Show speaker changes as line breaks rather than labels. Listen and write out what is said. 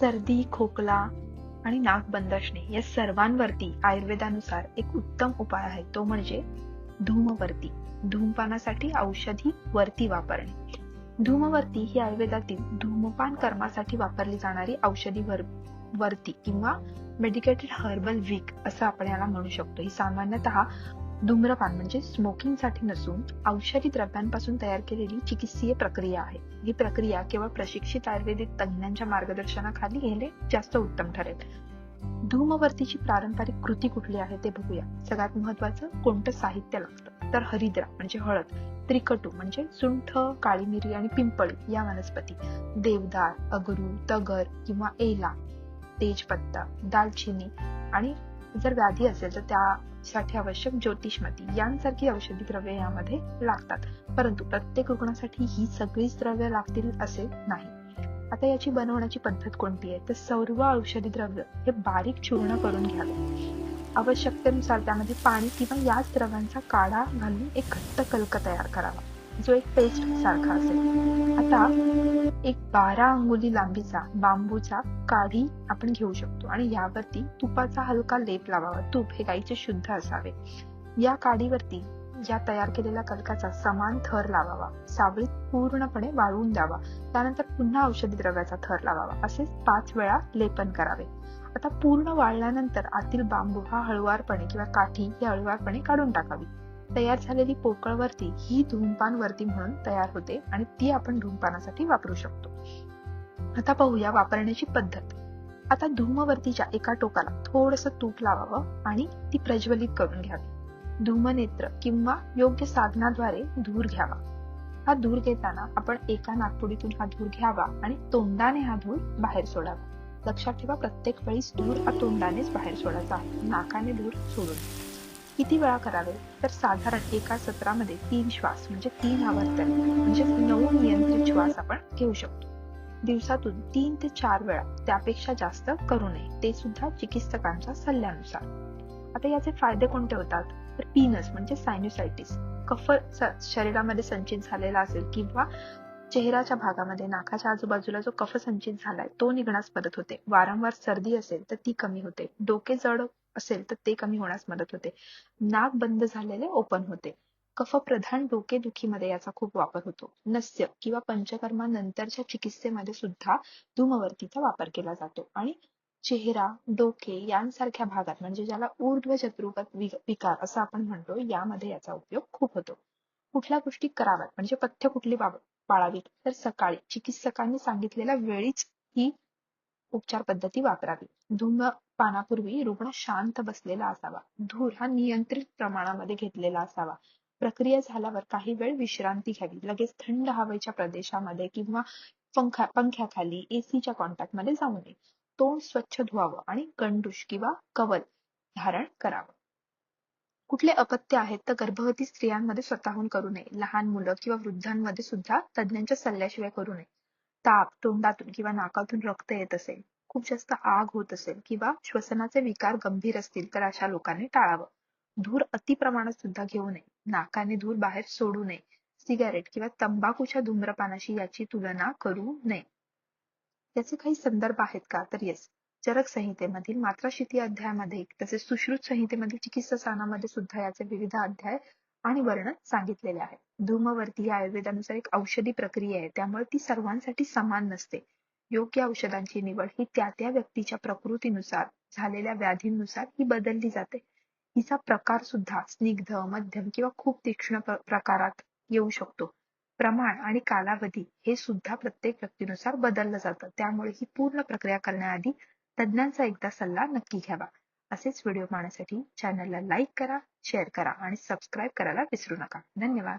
सर्दी, खोकला आणि नाक बंद असणे या सर्वांवरती आयुर्वेदानुसार एक उत्तम उपाय आहे, तो म्हणजे धूमवर्ती. धूमपानासाठी औषधी वर्ती वापरणे. धूमवर्ती ही आयुर्वेदातील धूमपान कर्मासाठी वापरली जाणारी औषधी वर्ती किंवा मेडिकेटेड हर्बल विक असं आपण याला म्हणू शकतो. ही सामान्यतः धूम्रपान म्हणजे स्मोकिंग साठी नसून औषधी द्रव्यांपासून तयार केलेली चिकित्सीय प्रक्रिया आहे. ही प्रक्रिया केवळ प्रशिक्षित आयुर्वेदिक तज्ञांच्या मार्गदर्शनाखाली घेणे जास्त उत्तम ठरेल. धूमवर्तीची पारंपरिक कृती कुठली आहे ते बघूया. सगळ्यात महत्वाचं कोणतं साहित्य लागतं, तर हरिद्रा म्हणजे हळद, त्रिकटू म्हणजे सुंठ, काळी मिरी आणि पिंपळी या वनस्पती, देवदार, अगरू, तगर किंवा एला, तेजपत्ता, दालचिनी आणि जर व्याधी असेल तर त्यासाठी आवश्यक ज्योतिषमती यांसारखी औषधी द्रव्ये यामध्ये लागतात. परंतु प्रत्येक रुग्णासाठी ही सगळीच द्रव्ये लागतील असे नाही. आता याची बनवण्याची पद्धत कोणती आहे, तर सर्व औषधी द्रव्य हे बारीक चूर्ण करून घ्यावे. आवश्यकतेनुसार त्यामध्ये पाणी किंवा याच द्रव्यांचा काढा घालून एक घट्ट कल्क तयार करावा, जो एक पेस्ट सारखा असेल. आता एक 12 अंगुली लांबीचा बांबूचा काढी आपण घेऊ शकतो आणि यावरती तुपाचा हलका लेप लावावा. तूप हे गाईचे शुद्ध असावे. या काडीवरती या तयार केलेल्या कल्काचा समान थर लावावा. सावळीत पूर्णपणे वाळवून द्यावा. त्यानंतर पुन्हा औषधी द्रव्याचा थर लावावा. असे 5 वेळा लेपन करावे. आता पूर्ण वाळल्यानंतर आतील बांबू हा हळुवारपणे किंवा काठी ही हळुवारपणे काढून टाकावी. तयार झालेली पोकळ वर्ती ही धूमपान वर्ती म्हणून तयार होते आणि ती आपण धूमपानासाठी वापरू शकतो. आता पाहूया वापरण्याची पद्धत. आता धूमवर्तीच्या एका टोकाला थोडंसं तूप लावावं आणि ती प्रज्वलित करून घ्यावी. धूमनेत्र किंवा योग्य साधनाद्वारे धूर घ्यावा. हा धूर घेताना आपण एका नाकपुडीतून हा धूर घ्यावा आणि तोंडाने हा धूर बाहेर सोडावा. लक्षात ठेवा, प्रत्येक वेळीच धूर हा तोंडानेच बाहेर सोडायचा आहे, नाकाने धूर सोडून. किती वेळा करावे, तर साधारण एका सत्रामध्ये 3 श्वास म्हणजे 3 आवर्तन म्हणजे 9 नियंत्रित श्वास आपण घेऊ शकतो. दिवसातून 3 ते 4 वेळा, त्यापेक्षा जास्त करू नये, ते सुद्धा चिकित्सकांच्या सल्ल्यानुसार. आता याचे फायदे कोणते होतात, तर पीनस म्हणजे सायनुसायटिस, कफ शरीरामध्ये संचित झालेला असेल किंवा चेहऱ्याच्या भागामध्ये नाकाच्या आजूबाजूला जो कफ संचित झालाय तो निघण्यास मदत होते. वारंवार सर्दी असेल तर ती कमी होते. डोके जड असेल तर ते कमी होण्यास मदत होते. नाक बंद झालेले ओपन होते. कफप्रधान डोकेदुखीमध्ये याचा खूप वापर होतो. नस्य किंवा पंचकर्मा नंतरच्या चिकित्सेमध्ये सुद्धा धूमवर्तीचा वापर केला जातो आणि चेहरा, डोके यांसारख्या भागात म्हणजे ज्याला ऊर्ध्व शत्रुगत विकार असं आपण म्हणतो, यामध्ये याचा उपयोग खूप होतो. कुठल्या गोष्टी कराव्यात म्हणजे पथ्य कुठली पाळावीत, तर सकाळी चिकित्सकांनी सांगितलेल्या वेळीच ही उपचार पद्धती वापरावी. धूमपानापूर्वी रुग्ण शांत बसलेला असावा. धूर हा नियंत्रित प्रमाणामध्ये घेतलेला असावा. प्रक्रिया झाल्यावर काही वेळ विश्रांती घ्यावी. लगेच थंड हवेच्या प्रदेशामध्ये किंवा पंख्याखाली एसीच्या कॉन्टॅक्ट मध्ये जाऊ नये. तोंड स्वच्छ धुवावं आणि गंडूश किंवा कवल धारण करावं. कुठले अपत्य आहेत, तर गर्भवती स्त्रियांमध्ये स्वतःहून करू नये. लहान मुलं किंवा वृद्धांमध्ये सुद्धा तज्ञांच्या सल्ल्याशिवाय करू नये. ताप, तोंडातून किंवा नाकातून रक्त येत असेल, खूप जास्त आग होत असेल किंवा श्वसनाचे विकार गंभीर असतील तर अशा लोकांनी टाळावं. धूर अति प्रमाणात सुद्धा घेऊ नये. नाकाने धूर बाहेर सोडू नये. सिगारेट किंवा तंबाखूच्या धूम्रपानाशी याची तुलना करू नये. याचे काही संदर्भ आहेत का, तर येस. चरक संहितेमधील मात्राशिती अध्यायामध्ये तसेच सुश्रुत संहितेमधील चिकित्सा सानामध्ये सुद्धा याचे विविध अध्याय आणि वर्णन सांगितलेले आहे. धूमवर्ती ही आयुर्वेदानुसार एक औषधी प्रक्रिया आहे, त्यामुळे ती सर्वांसाठी समान नसते. योग्य औषधांची निवड ही त्या त्या व्यक्तीच्या प्रकृतीनुसार, झालेल्या व्याधींनुसार ही बदलली जाते. हिचा प्रकार सुद्धा स्निग्ध, मध्यम किंवा खूप तीक्ष्ण प्रकारात येऊ शकतो. प्रमाण आणि कालावधी हे सुद्धा प्रत्येक व्यक्तीनुसार बदललं जातं. त्यामुळे ही पूर्ण प्रक्रिया करण्याआधी तज्ञांचा एकदा सल्ला नक्की घ्यावा. असेच व्हिडिओ पाहण्यासाठी चॅनलला लाईक करा, शेअर करा आणि सबस्क्राईब करायला विसरू नका. धन्यवाद.